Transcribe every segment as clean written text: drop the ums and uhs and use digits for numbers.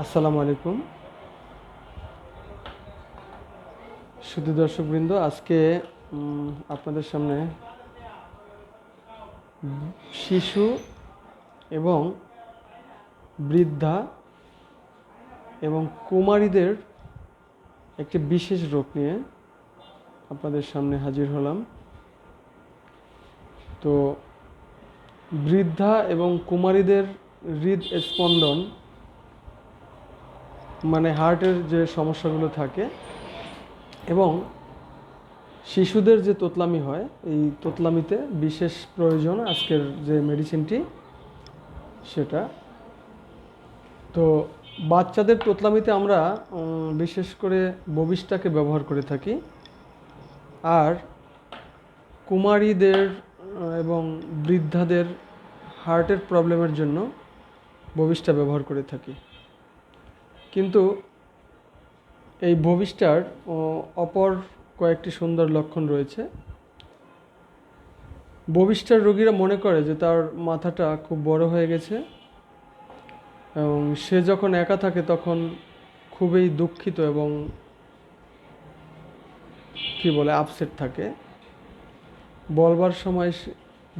আসসালামু আলাইকুম শুধু দর্শকবৃন্দ, আজকে আপনাদের সামনে শিশু এবং বৃদ্ধা এবং কুমারীদের একটি বিশেষ রোগ নিয়ে আপনাদের সামনে হাজির হলাম। তো বৃদ্ধা এবং কুমারীদের হৃদস্পন্দন মানে হার্টের যে সমস্যাগুলো থাকে এবং শিশুদের যে তোতলামি হয়, এই তোতলামিতে বিশেষ প্রয়োজন আজকের যে মেডিসিনটি সেটা। তো বাচ্চাদের তোতলামিতে আমরা বিশেষ করে ববিষ্টাকে ব্যবহার করে থাকি, আর কুমারীদের এবং বৃদ্ধাদের হার্টের প্রবলেমের জন্য ববিষ্টা ব্যবহার করে থাকি। কিন্তু এই ববিষ্টার অপর কয়েকটি সুন্দর লক্ষণ রয়েছে। ববিষ্টার রোগীরা মনে করে যে তার মাথাটা খুব বড় হয়ে গেছে এবং সে যখন একা থাকে তখন খুবই দুঃখিত এবং আপসেট থাকে। বলবার সময়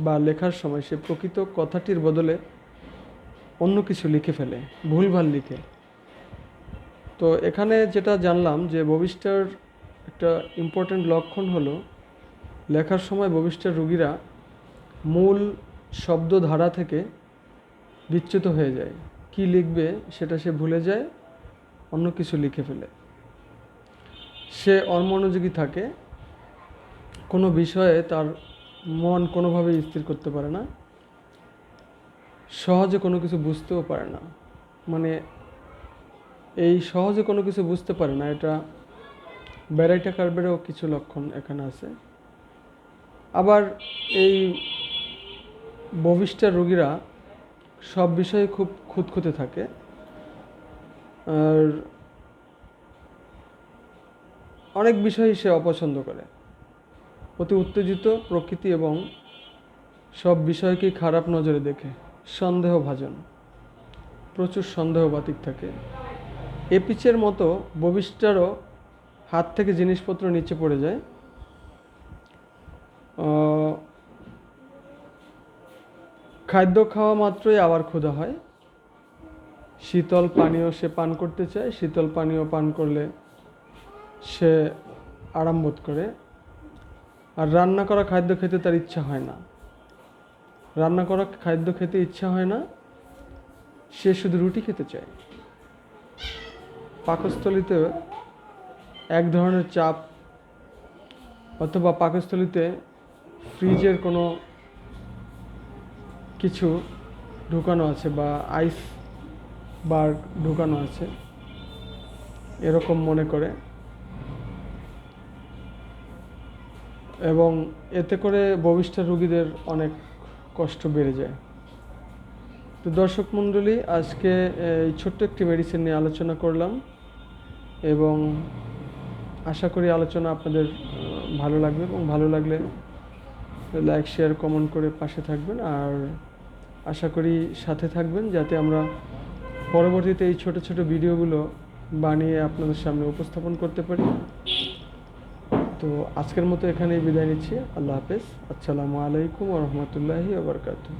বা লেখার সময় সে প্রকৃত কথাটির বদলে অন্য কিছু লিখে ফেলে, ভুলভাল লিখে। তো এখানে যেটা জানলাম যে ববিষ্টার একটা ইম্পর্ট্যান্ট লক্ষণ হলো লেখার সময় ববিষ্টার রোগীরা মূল শব্দধারা থেকে বিচ্যুত হয়ে যায়, কি লিখবে সেটা সে ভুলে যায়, অন্য কিছু লিখে ফেলে। সে অমনোযোগী থাকে, কোনো বিষয়ে তার মন কোনোভাবেই স্থির করতে পারে না, সহজে কোনো কিছু বুঝতেও পারে না। মানে এই সহজে কোনো কিছু বুঝতে পারে না, এটা ব্যারাইটা কার্ভেরও কিছু লক্ষণ এখানে আছে। আবার এই ববিষ্টার রোগীরা সব বিষয়ে খুব খুঁতখুঁতে থাকে, আর অনেক বিষয়ই সে অপছন্দ করে, অতি উত্তেজিত প্রকৃতি এবং সব বিষয়কেই খারাপ নজরে দেখে, সন্দেহভাজন, প্রচুর সন্দেহবাতিক থাকে। এপিচের মতো ববিষ্টারও হাত থেকে জিনিসপত্র নিচে পড়ে যায়। খাদ্য খাওয়া মাত্রই আবার ক্ষুধা হয়, শীতল পানীয় সে পান করতে চায়, শীতল পানীয় পান করলে সে আরাম বোধ করে। আর রান্না করা খাদ্য খেতে তার ইচ্ছা হয় না, রান্না করা খাদ্য খেতে ইচ্ছা হয় না, সে শুধু রুটি খেতে চায়। পাকস্থলীতে এক ধরনের চাপ অথবা পাকস্থলীতে ফ্রিজের কোনো কিছু ঢুকানো আছে বা আইস বার ঢুকানো আছে এরকম মনে করে, এবং এতে করে ববিষ্টা রোগীদের অনেক কষ্ট বেড়ে যায়। তো দর্শক মণ্ডলী, আজকে এই ছোট্ট একটি মেডিসিন নিয়ে আলোচনা করলাম এবং আশা করি আলোচনা আপনাদের ভালো লাগবে, এবং ভালো লাগলে লাইক শেয়ার কমেন্ট করে পাশে থাকবেন, আর আশা করি সাথে থাকবেন যাতে আমরা পরবর্তীতে এই ছোট ছোট ভিডিওগুলো বানিয়ে আপনাদের সামনে উপস্থাপন করতে পারি। তো আজকের মতো এখানেই বিদায় নিচ্ছি। আল্লাহ হাফেজ। আসসালামু আলাইকুম ওয়া রাহমাতুল্লাহি ওয়া বারাকাতুহু।